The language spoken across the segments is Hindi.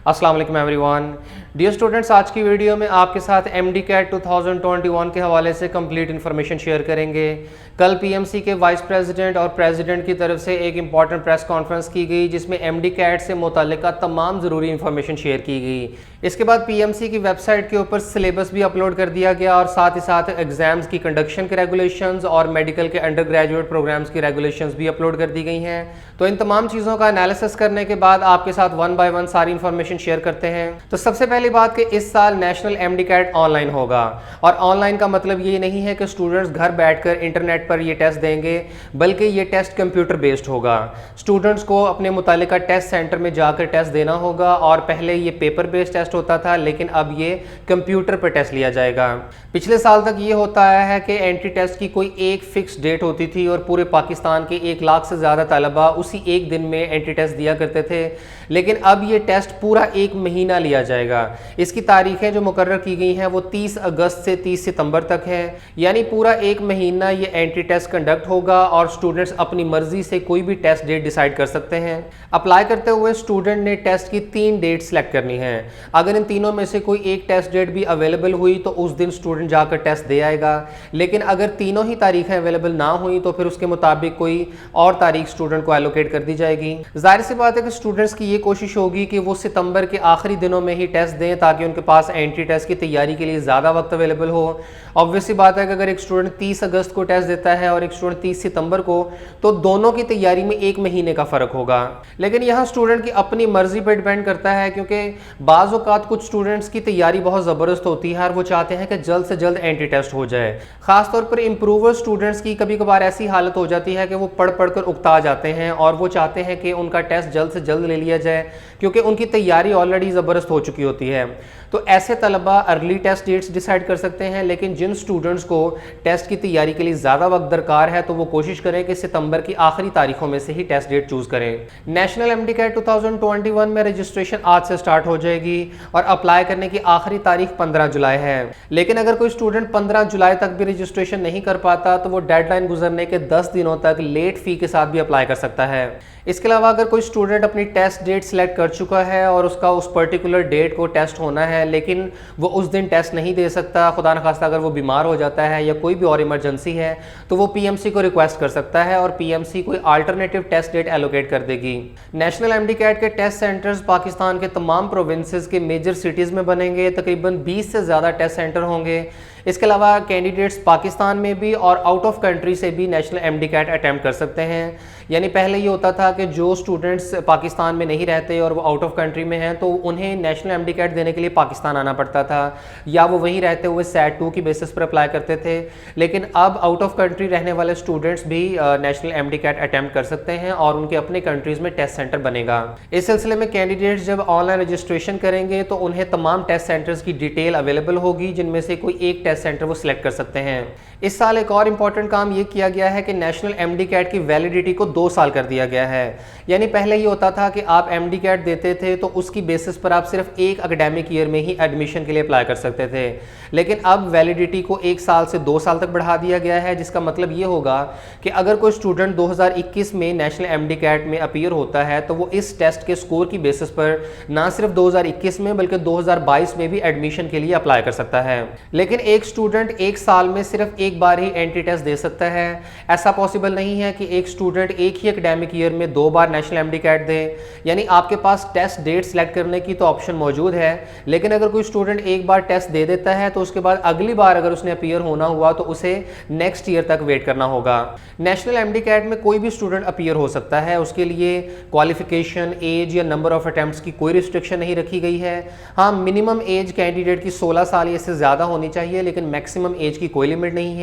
अस्सलाम वालेकुम एवरीवन। डियर स्टूडेंट्स, आज की वीडियो में आपके साथ MD-CAT 2021 के हवाले से कंप्लीट इन्फॉर्मेशन शेयर करेंगे। कल PMC के वाइस प्रेसिडेंट और प्रेसिडेंट की तरफ से एक इम्पॉर्टेंट प्रेस कॉन्फ्रेंस की गई जिसमें MD-CAT से मुतल्लिका तमाम ज़रूरी इन्फॉर्मेशन शेयर की गई। इसके बाद PMC की वेबसाइट के ऊपर सिलेबस भी अपलोड कर दिया गया और साथ ही साथ एग्ज़ाम्स की कंडक्शन के रेगुलेशंस और मेडिकल के अंडर ग्रेजुएट प्रोग्राम्स की रेगुलेशंस भी अपलोड कर दी गई हैं। तो इन तमाम चीज़ों का एनालिसिस करने के बाद आपके साथ वन बाय वन सारी इन्फॉर्मेशन शेयर करते हैं। तो सबसे पहली बात कि इस साल नेशनल MD-CAT ऑनलाइन होगा और ऑनलाइन का मतलब ये नहीं है कि स्टूडेंट्स घर बैठकर इंटरनेट पर ये टेस्ट देंगे, बल्कि ये टेस्ट कंप्यूटर बेस्ड होगा। स्टूडेंट्स को अपने मुतालिका टेस्ट सेंटर में जाकर टेस्ट देना होगा और पहले ये पेपर बेस्ड टेस्ट होता था, लेकिन अब ये कंप्यूटर पर टेस्ट लिया जाएगा। पिछले साल तक ये होता आया है कि एंट्री टेस्ट की कोई एक फिक्स डेट होती थी और पूरे पाकिस्तान के 1 लाख से ज़्यादा तलबा उसी एक दिन में एंट्री टेस्ट दिया करते थे, लेकिन अब ये टेस्ट पूरा 1 महीना लिया जाएगा। इसकी तारीखें जो मुकर्रर की गई हैं वो 30 अगस्त से 30 सितंबर तक है, यानी पूरा 1 महीना ये एंट्री टेस्ट कंडक्ट होगा और स्टूडेंट्स अपनी मर्जी से कोई भी टेस्ट डेट डिसाइड कर सकते हैं। अप्लाई करते हुए स्टूडेंट ने टेस्ट की 3 डेट सेलेक्ट करनी है। अगर इन तीनों में से कोई एक टेस्ट डेट भी अवेलेबल हुई तो उस दिन स्टूडेंट जाकर टेस्ट दे आएगा, लेकिन अगर तीनों ही तारीखें अवेलेबल ना हुई तो फिर उसके मुताबिक कोई और तारीख स्टूडेंट को एलोकेट कर दी जाएगी। जाहिर सी बात है कि स्टूडेंट्स की ये कोशिश होगी कि वो सितंबर के आखिरी दिनों में ही टेस्ट दें ताकि उनके पास एंट्री टेस्ट की तैयारी के लिए ज़्यादा वक्त अवेलेबल हो। ऑब्वियसली बात है कि अगर एक स्टूडेंट 30 अगस्त को टेस्ट देता है और एक स्टूडेंट 30 सितंबर को, तो दोनों की तैयारी में 1 महीने का फ़र्क होगा। लेकिन यहाँ स्टूडेंट की अपनी मर्जी पर डिपेंड करता है, क्योंकि बाज़ औक़ात कुछ स्टूडेंट्स की तैयारी बहुत ज़बरदस्त होती है और वो चाहते हैं कि जल्द से जल्द एंट्री टेस्ट हो जाए। ख़ासतौर पर इम्प्रूवर स्टूडेंट्स की कभी कभार ऐसी हालत हो जाती है कि वो पढ़ पढ़ कर उकता जाते हैं और वो चाहते हैं कि उनका टेस्ट जल्द से जल्द ले लिया जाए, क्योंकि उनकी तैयारी ऑलरेडी ज़बरदस्त हो चुकी होती है। तो ऐसे तलबा अर्ली टेस्ट डेट्स डिसाइड कर सकते हैं, लेकिन जिन स्टूडेंट्स को टेस्ट की तैयारी के लिए ज़्यादा वक्त दरकार है तो वो कोशिश करें कि सितंबर की आखिरी तारीखों में से ही टेस्ट डेट चूज़ करें। नेशनल MD-CAT 2021 में रजिस्ट्रेशन आज से स्टार्ट हो जाएगी और अप्लाई करने की आखिरी तारीख 15 जुलाई है। लेकिन अगर कोई स्टूडेंट 15 जुलाई तक भी रजिस्ट्रेशन नहीं कर पाता तो वो डेडलाइन गुजरने के 10 दिनों तक लेट फ़ी के साथ भी अप्लाई कर सकता है। इसके अलावा अगर कोई स्टूडेंट अपनी टेस्ट डेट सेलेक्ट कर चुका है और उसका उस पर्टिकुलर डेट को टेस्ट होना है, लेकिन वो उस दिन टेस्ट नहीं दे सकता, खुदा न खास्ता अगर वो बीमार हो जाता है या कोई भी और इमरजेंसी है, तो वो PMC को रिक्वेस्ट कर सकता है और PMC कोई अल्टरनेटिव टेस्ट डेट एलोकेट कर देगी। नेशनल MD-CAT के टेस्ट सेंटर्स पाकिस्तान के तमाम प्रोविंसेस के मेजर सिटीज़ में बनेंगे। तकरीबन 20 से ज़्यादा टेस्ट सेंटर होंगे। इसके अलावा कैंडिडेट्स पाकिस्तान में भी और आउट ऑफ कंट्री से भी नेशनल MD-CAT अटैम्प्ट कर सकते हैं। यानी पहले ये होता था कि जो स्टूडेंट्स पाकिस्तान में नहीं रहते और वो आउट ऑफ कंट्री में हैं तो उन्हें नेशनल MD-CAT देने के लिए पाकिस्तान आना पड़ता था, या वो वहीं रहते हुए SAT 2 की बेसिस पर अप्लाई करते थे। लेकिन अब आउट ऑफ कंट्री रहने वाले स्टूडेंट्स भी नेशनल MD-CAT अटैम्प्ट कर सकते हैं और उनके अपने कंट्रीज़ में टेस्ट सेंटर बनेगा। इस सिलसिले में कैंडिडेट्स जब ऑनलाइन रजिस्ट्रेशन करेंगे तो उन्हें तमाम टेस्ट सेंटर्स की डिटेल अवेलेबल होगी, जिनमें से कोई एक टेस्ट सेंटर वो सिलेक्ट कर सकते हैं। इस साल एक और इम्पॉर्टेंट काम ये किया गया है कि नेशनल MD-CAT की वैलिडिटी को 2 साल कर दिया गया है। यानी पहले ये होता था कि आप MD-CAT देते थे तो उसकी बेसिस पर आप सिर्फ एक एकेडमिक ईयर में ही एडमिशन के लिए अप्लाई कर सकते थे, लेकिन अब वैलिडिटी को 1 साल से 2 साल तक बढ़ा दिया गया है, जिसका मतलब ये होगा कि अगर कोई स्टूडेंट 2021 में नेशनल MD-CAT में अपीयर होता है तो वो इस टेस्ट के स्कोर की बेसिस पर ना सिर्फ 2021 में बल्कि 2022 में भी एडमिशन के लिए अप्लाई कर सकता है। लेकिन एक स्टूडेंट 1 साल में सिर्फ एक बार ही एंट्री टेस्ट दे सकता है। ऐसा पॉसिबल नहीं है कि एक स्टूडेंट एक ही एकेडमिक ईयर में 2 बार नेशनल MD-CAT दे। यानी आपके पास टेस्ट डेट सेलेक्ट करने की तो ऑप्शन मौजूद है, लेकिन अगर कोई स्टूडेंट एक बार टेस्ट दे देता है तो उसके बाद अगली बार अगर उसने अपीयर होना हुआ तो उसे नेक्स्ट ईयर तक वेट करना होगा। नेशनल MD-CAT में कोई भी स्टूडेंट अपीयर हो सकता है, उसके लिए क्वालिफिकेशन, एज या नंबर ऑफ अटैम्प्ट्स की कोई रिस्ट्रिक्शन नहीं रखी गई है। हाँ, मिनिमम एज कैंडिडेट की 16 साल या इससे ज़्यादा होनी चाहिए, लेकिन मैक्सिमम एज की कोई लिमिट नहीं है।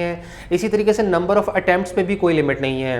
इसी तरीके से नंबर ऑफ अटैम्प्ट्स पे भी कोई लिमिट नहीं है।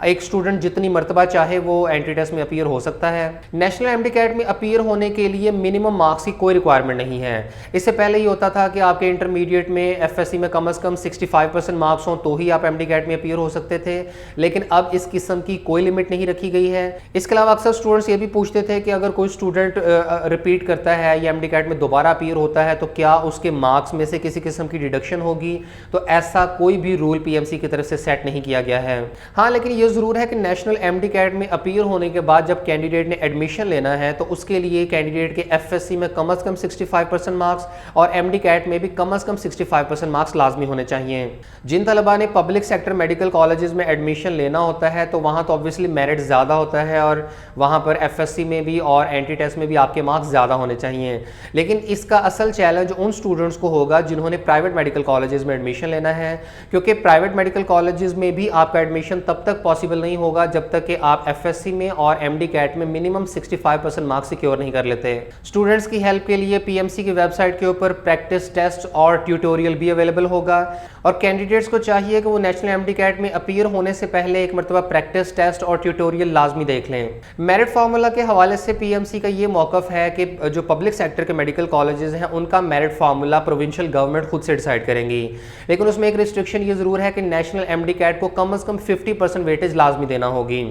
एक स्टूडेंट जितनी मरतबा चाहे वो एंट्री टेस्ट में अपीयर हो सकता है। नेशनल MD-CAT में अपीयर होने के लिए मिनिमम मार्क्स की कोई रिक्वायरमेंट नहीं है। इससे पहले ये होता था कि आपके इंटरमीडिएट में FSC में कम से कम 65% मार्क्स हों तो ही आप MD-CAT में अपीयर हो सकते थे, लेकिन अब इस किस्म की कोई लिमिट नहीं रखी गई है। इसके अलावा अक्सर स्टूडेंट्स ये भी पूछते थे कि अगर कोई स्टूडेंट रिपीट करता है या MD-CAT में दोबारा अपीयर होता है तो क्या उसके मार्क्स में से किसी किस्म की डिडक्शन होगी। तो ऐसा ऐसा कोई भी रूल पीएमसी की तरफ से सेट नहीं किया गया है। हाँ, लेकिन ये ज़रूर है कि नेशनल एमडी कैट में अपीयर होने के बाद जब कैंडिडेट ने एडमिशन लेना है तो उसके लिए कैंडिडेट के एफएससी में कम से कम 65% मार्क्स और एमडी कैट में भी कम से कम 65% मार्क्स लाजमी होने चाहिए। जिन तलबा ने पब्लिक सेक्टर मेडिकल कॉलेजेस में एडमिशन लेना होता है तो वहाँ तो ऑब्वियसली मेरिट ज़्यादा होता है और वहाँ पर एफएससी में भी और एंटी टेस्ट में भी आपके मार्क्स ज़्यादा होने चाहिए। लेकिन इसका असल चैलेंज उन स्टूडेंट्स को होगा जिन्होंने प्राइवेट मेडिकल कॉलेजेस में एडमिशन लेना है, क्योंकि प्राइवेट मेडिकल कॉलेजेस में भी आपका एडमिशन तब तक पॉसिबल नहीं होगा जब तक कि आप एफएससी में और एमडी कैट में मिनिमम 65% मार्क्स सिक्योर नहीं कर लेते। स्टूडेंट्स की हेल्प के लिए पीएमसी की वेबसाइट के ऊपर प्रैक्टिस टेस्ट और ट्यूटोरियल भी अवेलेबल होगा और कैंडिडेट्स को चाहिए कि वो नेशनल एमडी कैट में अपीयर होने से पहले एक मरतबा प्रैक्टिस टेस्ट और ट्यूटोरियल लाजमी देख लें। मेरिट फार्मूला के हवाले से पीएमसी का ये मौक़िफ़ है कि जो पब्लिक सेक्टर के मेडिकल कॉलेजेस हैं उनका मेरिट फार्मूला प्रोविंशियल गवर्नमेंट खुद से डिसाइड करेंगी, लेकिन उसमें एक रिस्ट्रिक्शन ये ज़रूर है कि नेशनल एमडी कैट को कम से कम 50% वेटेज लाजमी देना होगी।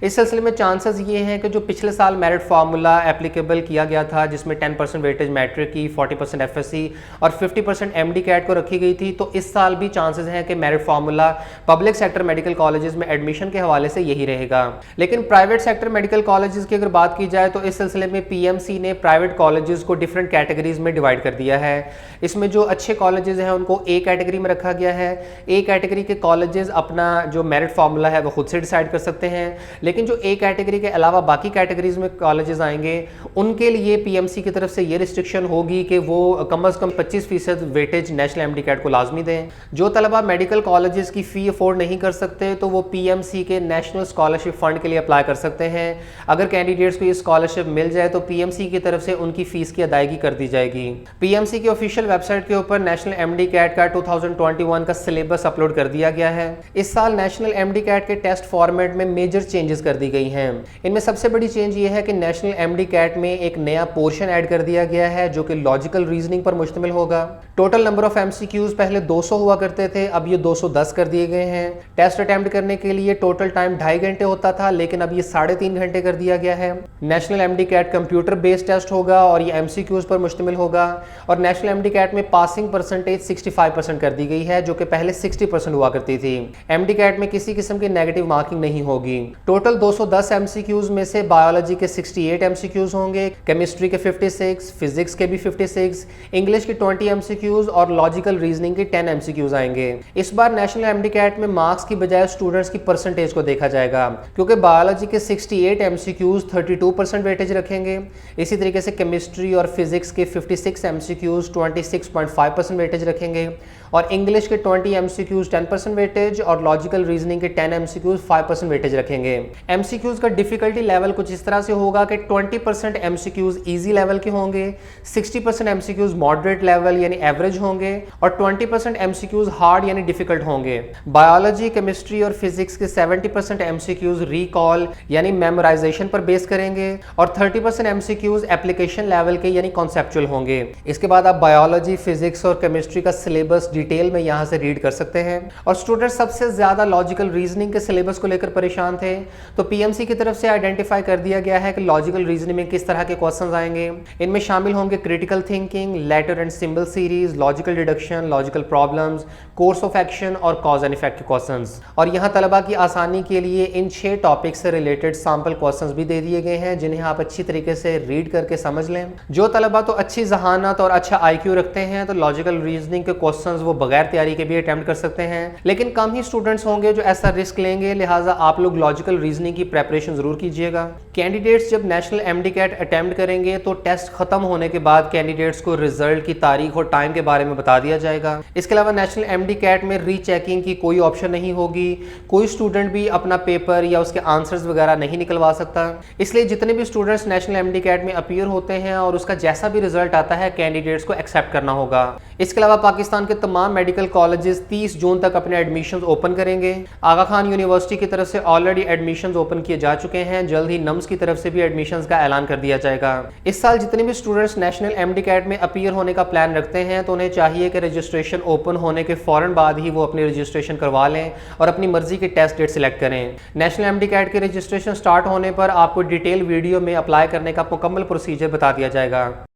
इस सिलसिले में चांसेस ये हैं कि जो पिछले साल मेरिट फार्मूला एप्लीकेबल किया गया था जिसमें 10% वेटेज मैट्रिक की, 40% एफएससी और 50% एमडी कैट को रखी गई थी, तो इस साल भी चांसेस हैं कि merit formula public sector medical colleges में एडमिशन के हवाले से यही रहेगा। लेकिन प्राइवेट सेक्टर मेडिकल कॉलेजेस की अगर बात की जाए तो इस सिलसिले में पीएमसी ने प्राइवेट कॉलेजेस को डिफरेंट कैटेगरीज में डिवाइड कर दिया है। इसमें जो अच्छे कॉलेजेस हैं उनको ए कैटेगरी में रखा गया है। ए कैटेगरी के कॉलेजेस अपना जो मेरिट फार्मूला है वो खुद से डिसाइड कर सकते हैं, लेकिन जो ए कैटेगरी के अलावा बाकी कैटेगरीज में कॉलेजेस आएंगे उनके लिए पीएमसी की तरफ से ये रिस्ट्रिक्शन होगी कि वो कम से कम 25% वेटेज नेशनल एमडी कैट को लाजमी दें। जो तलबा मेडिकल कॉलेजेस की फ़ी अफोर्ड नहीं कर सकते तो वो पीएमसी के नेशनल स्कॉलरशिप फंड के लिए अप्लाई कर सकते हैं। अगर कैंडिडेट्स को ये स्कॉलरशिप मिल जाए तो पीएमसी की तरफ से उनकी फ़ीस की अदायगी कर दी जाएगी। पीएमसी की ऑफिशियल वेबसाइट के ऊपर नेशनल एमडी कैट का 2021 का सिलेबस अपलोड कर दिया गया है। इस साल नेशनल एमडी कैट के टेस्ट फॉर्मेट में मेजर चेंजेस कर दी गई हैं। इनमें सबसे बड़ी चेंज ये है कि नेशनल एमडी कैट में एक नया पोर्शन ऐड कर दिया गया है जो कि लॉजिकल रीजनिंग पर मुश्तमिल होगा। टोटल नंबर ऑफ एमसीक्यूज पहले 200 हुआ करते थे, अब ये 210 कर दिए गए हैं। टेस्ट अटेम्प्ट करने के लिए टोटल टाइम 2.5 घंटे होता था, लेकिन अब ये 3.5 घंटे कर दिया गया है। National MD CAT computer based test होगा और ये एमसीक्यूज पर मुश्तमिल होगा और नेशनल एमडी कैट में पासिंग परसेंटेज 65% कर दी गई है जो कि पहले 60% हुआ करती थी। एमडी कैट में किसी किस्म की नेगेटिव मार्किंग नहीं होगी। टोटल 210 एमसीक्यूज में से बायोलॉजी के 68 एमसीक्यूज होंगे, केमिस्ट्री के 56, फिजिक्स के भी 56, इंग्लिश के 20 एमसीक्यूज और लॉजिकल रीजनिंग के 10 एमसीक्यूज आएंगे। इस बार नेशनल एमडी कैट में मार्क्स की बजाय स्टूडेंट्स की परसेंटेज को देखा जाएगा, क्योंकि बायोलॉजी के 68 एमसीक्यूज 32% वेटेज रखेंगे। इसी तरीके से केमिस्ट्री और फिजिक्स के 56 एमसीक्यूज 26.5% वेटेज रखेंगे और इंग्लिश के 20 एमसीक्यूज 10% वेटेज और लॉजिकल रीजनिंग के 10 एमसीक्यूज 5% वेटेज रखेंगे। एमसीक्यूज का डिफिकल्टी लेवल कुछ इस तरह से होगा कि 20% एमसीक्यूज इजी लेवल के होंगे, 60% एमसीक्यूज मॉडरेट लेवल यानी एवरेज होंगे और 20% एमसीक्यूज हार्ड यानी डिफिकल्ट होंगे। बायोलॉजी, केमिस्ट्री और फिजिक्स के 70% एमसीक्यूज रिकॉल यानी मेमोराइजेशन पर बेस करेंगे और 30% एमसीक्यूज एप्लीकेशन लेवल के यानी कॉन्सेप्चुअल होंगे। इसके बाद आप बायोलॉजी, फिजिक्स और केमिस्ट्री का सिलेबस डिटेल में यहाँ से रीड कर सकते हैं। और स्टूडेंट सबसे ज्यादा लॉजिकल रीजनिंग के सिलेबस को लेकर परेशान थे, तो पीएमसी की तरफ से आइडेंटिफाई कर दिया गया है कि लॉजिकल रीजनिंग में किस तरह के क्वेश्चंस आएंगे। इनमें शामिल होंगे critical thinking, letter and symbol series, logical deduction, logical problems, course of action और कॉज एंड इफेक्ट क्वेश्चंस। और यहाँ तलबा की आसानी के लिए इन 6 टॉपिक से रिलेटेड सैंपल क्वेश्चंस भी दे दिए गए हैं जिन्हें आप अच्छी तरीके से रीड करके समझ लें। जो तलबा तो अच्छी जहानत और अच्छा IQ रखते हैं तो लॉजिकल रीजनिंग के क्वेश्चंस वो बगैर तैयारी के भी अटेम्प्ट कर सकते हैं, लेकिन कम ही स्टूडेंट्स होंगे जो ऐसा रिस्क लेंगे, लिहाजा आप लोग लॉजिकल रीजनिंग की प्रेपरेशन जरूर कीजिएगा। कैंडिडेट्स जब नेशनल एमडी कैट अटेम्प्ट करेंगे तो टेस्ट खत्म होने के बाद कैंडिडेट्स को रिजल्ट की तारीख और टाइम के बारे में बता दिया जाएगा। इसके अलावा नेशनल एमडी कैट में रीचेकिंग की कोई ऑप्शन नहीं होगी। कोई स्टूडेंट भी अपना पेपर या उसके आंसर्स वगैरह नहीं निकलवा सकता। इसलिए जितने भी स्टूडेंट्स नेशनल एमडी कैट में अपीयर होते हैं और उसका जैसा भी रिजल्ट आता है कैंडिडेट्स को एक्सेप्ट करना होगा। इसके अलावा पाकिस्तान के तमाम मेडिकल कॉलेजेस 30 जून तक अपने एडमिशंस ओपन करेंगे। आगा खान यूनिवर्सिटी की तरफ से ऑलरेडी एडमिशंस ओपन किए जा चुके हैं, जल्द ही नम्स की तरफ से भी एडमिशंस का ऐलान कर दिया जाएगा। इस साल जितने भी स्टूडेंट्स नेशनल एमडी कैट में अपीयर होने का प्लान रखते हैं तो उन्हें चाहिए कि रजिस्ट्रेशन ओपन होने के फौरन बाद ही वो अपनी रजिस्ट्रेशन करवा लें और अपनी मर्जी की टेस्ट डेट सिलेक्ट करें। नेशनल एमडी कैट के रजिस्ट्रेशन स्टार्ट होने पर आपको डिटेल वीडियो में अप्लाई करने का मुकम्मल प्रोसीजर बता दिया जाएगा।